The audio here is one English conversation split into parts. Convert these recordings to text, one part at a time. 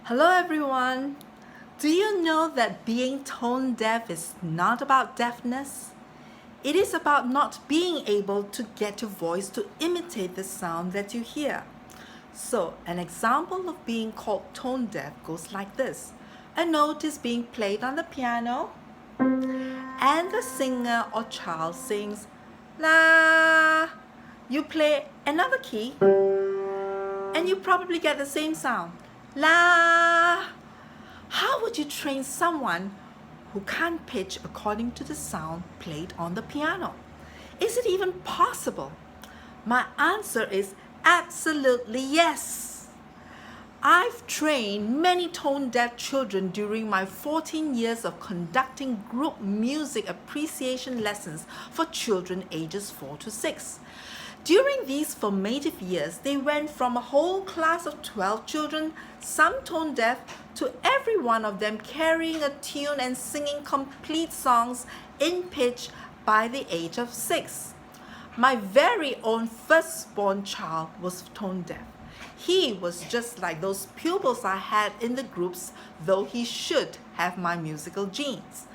Hello everyone! Do you know that being tone deaf is not about deafness? It is about not being able to get your voice to imitate the sound that you hear. So, an example of being called tone deaf goes like this. A note is being played on the piano, and the singer or child sings la. You play another key, and you probably get the same sound. La. How would you train someone who can't pitch according to the sound played on the piano? Is it even possible? My answer is absolutely yes. I've trained many tone-deaf children during my 14 years of conducting group music appreciation lessons for children ages 4 to 6. During these formative years, they went from a whole class of 12 children, some tone deaf, to every one of them carrying a tune and singing complete songs in pitch by the age of 6. My very own firstborn child was tone deaf. He was just like those pupils I had in the groups, though he should have my musical genes.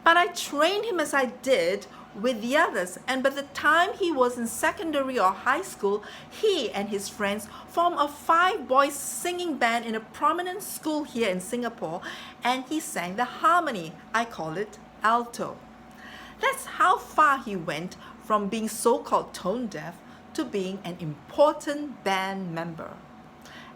But I trained him as I did with the others, and by the time he was in secondary or high school, he and his friends formed a 5-boy singing band in a prominent school here in Singapore, and he sang the harmony. I call it alto. That's how far he went from being so-called tone deaf to being an important band member.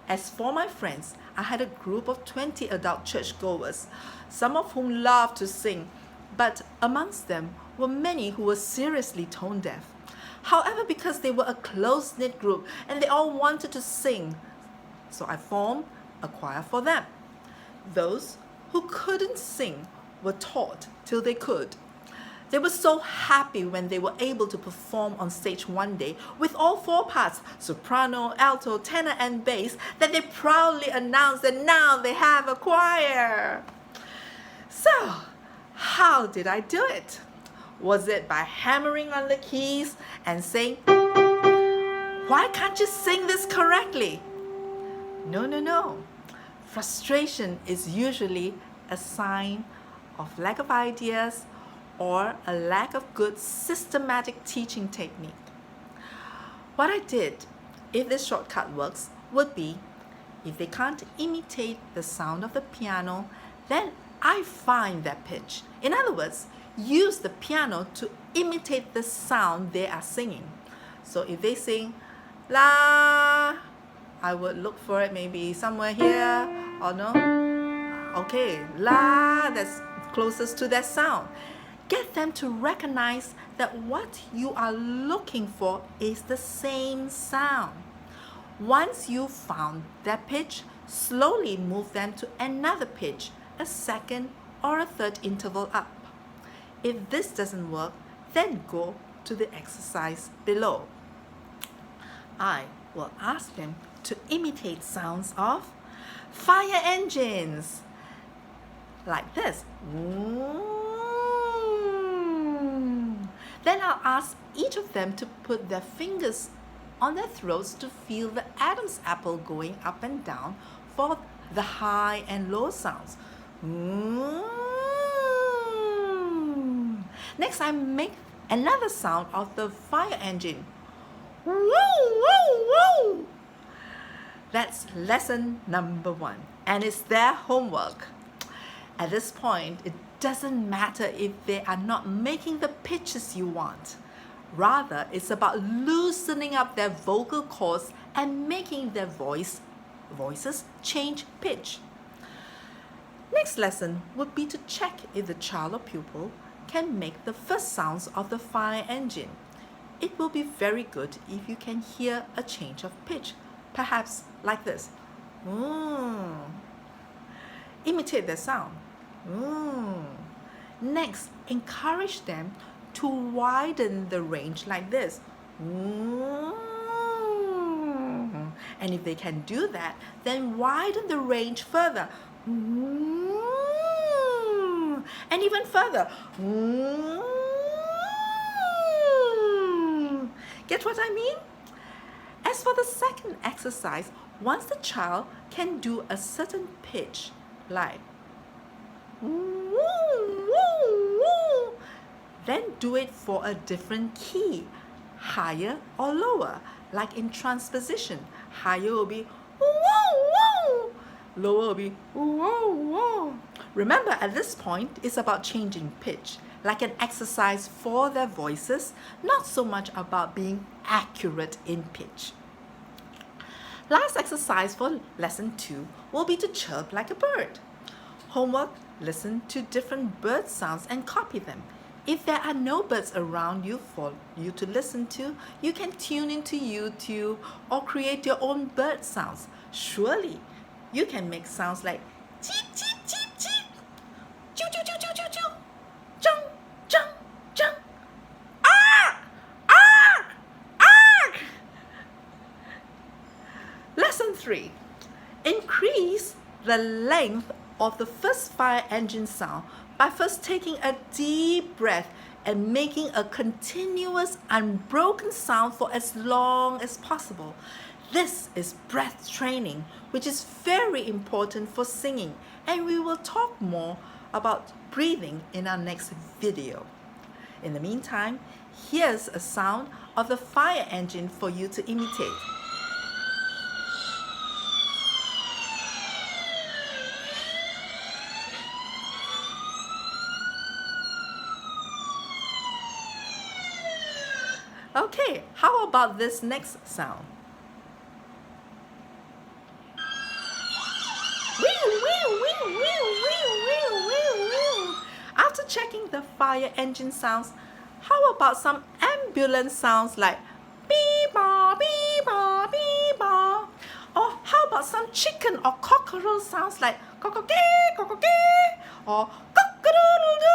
As for my friends, I had a group of 20 adult churchgoers, some of whom loved to sing, but amongst them were many who were seriously tone deaf. However, because they were a close-knit group and they all wanted to sing, so I formed a choir for them. Those who couldn't sing were taught till they could. They were so happy when they were able to perform on stage one day with all 4 parts, soprano, alto, tenor, and bass, that they proudly announced that now they have a choir. So, how did I do it? Was it by hammering on the keys and saying, "Why can't you sing this correctly?" No. Frustration is usually a sign of lack of ideas or a lack of good systematic teaching technique. What I did, if this shortcut works, would be, if they can't imitate the sound of the piano, then I find their pitch. In other words, use the piano to imitate the sound they are singing. So if they sing la, I would look for it maybe somewhere here, or no? Okay, la, that's closest to that sound. Get them to recognize that what you are looking for is the same sound. Once you've found that pitch, slowly move them to another pitch, a second or a third interval up. If this doesn't work, then go to the exercise below. I will ask them to imitate sounds of fire engines, like this. Then I'll ask each of them to put their fingers on their throats to feel the Adam's apple going up and down for the high and low sounds. Next, I make another sound of the fire engine. That's lesson number 1, and it's their homework. At this point, it doesn't matter if they are not making the pitches you want. Rather, it's about loosening up their vocal cords and making their voices change pitch. Next lesson would be to check if the child or pupil can make the first sounds of the fire engine. It will be very good if you can hear a change of pitch, perhaps like this. Imitate the sound. Next, encourage them to widen the range like this. And if they can do that, then widen the range further. And even further. Get what I mean? As for the second exercise, once the child can do a certain pitch like then do it for a different key, higher or lower, like in transposition. Higher will be lower will be Remember, at this point, it's about changing pitch, like an exercise for their voices, not so much about being accurate in pitch. Last exercise for lesson 2 will be to chirp like a bird. Homework: listen to different bird sounds and copy them. If there are no birds around you for you to listen to, you can tune into YouTube or create your own bird sounds. Surely, you can make sounds like cheep, cheep, cheep, cheep, choo, choo, choo, choo, choo, choo, chung, chung, chung, ark, ark, ark. Lesson 3. Increase the length of the first fire engine sound by first taking a deep breath and making a continuous, unbroken sound for as long as possible. This is breath training, which is very important for singing, and we will talk more about breathing in our next video. In the meantime, here's a sound of the fire engine for you to imitate. Okay, how about this next sound? After checking the fire engine sounds, how about some ambulance sounds like beep-ba, beep-ba, beep-ba? Or how about some chicken or cockroach sounds like cock-a-kee, cock-a-kee, or cock-a-doodle-doo,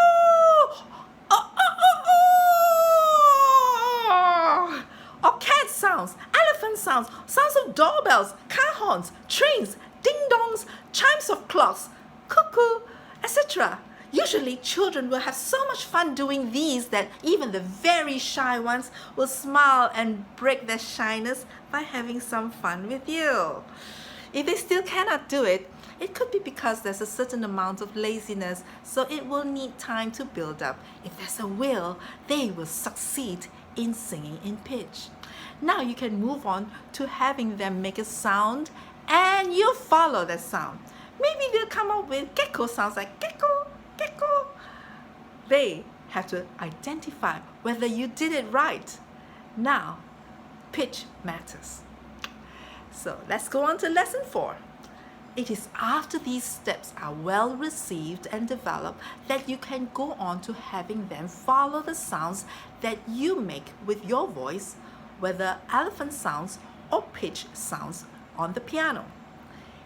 or cat sounds, elephant sounds, sounds of doorbells, car horns, trains, ding-dongs, chimes of clocks, cuckoo, etc. Usually, children will have so much fun doing these that even the very shy ones will smile and break their shyness by having some fun with you. If they still cannot do it, it could be because there's a certain amount of laziness, so it will need time to build up. If there's a will, they will succeed in singing in pitch. Now you can move on to having them make a sound and you follow that sound. Maybe they'll come up with gecko sounds like gecko, gecko. They have to identify whether you did it right. Now, pitch matters. So let's go on to lesson 4. It is after these steps are well received and developed that you can go on to having them follow the sounds that you make with your voice, whether elephant sounds or pitch sounds on the piano.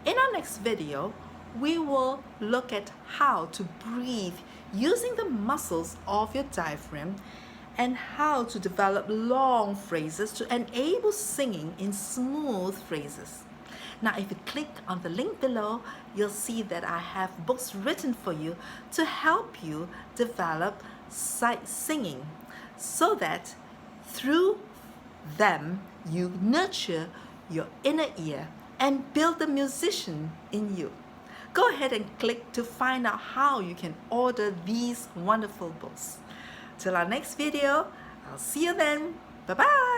In our next video, we will look at how to breathe using the muscles of your diaphragm and how to develop long phrases to enable singing in smooth phrases. Now, if you click on the link below, you'll see that I have books written for you to help you develop singing so that through them you nurture your inner ear and build the musician in you. Go ahead and click to find out how you can order these wonderful books. Till our next video, I'll see you then. Bye-bye.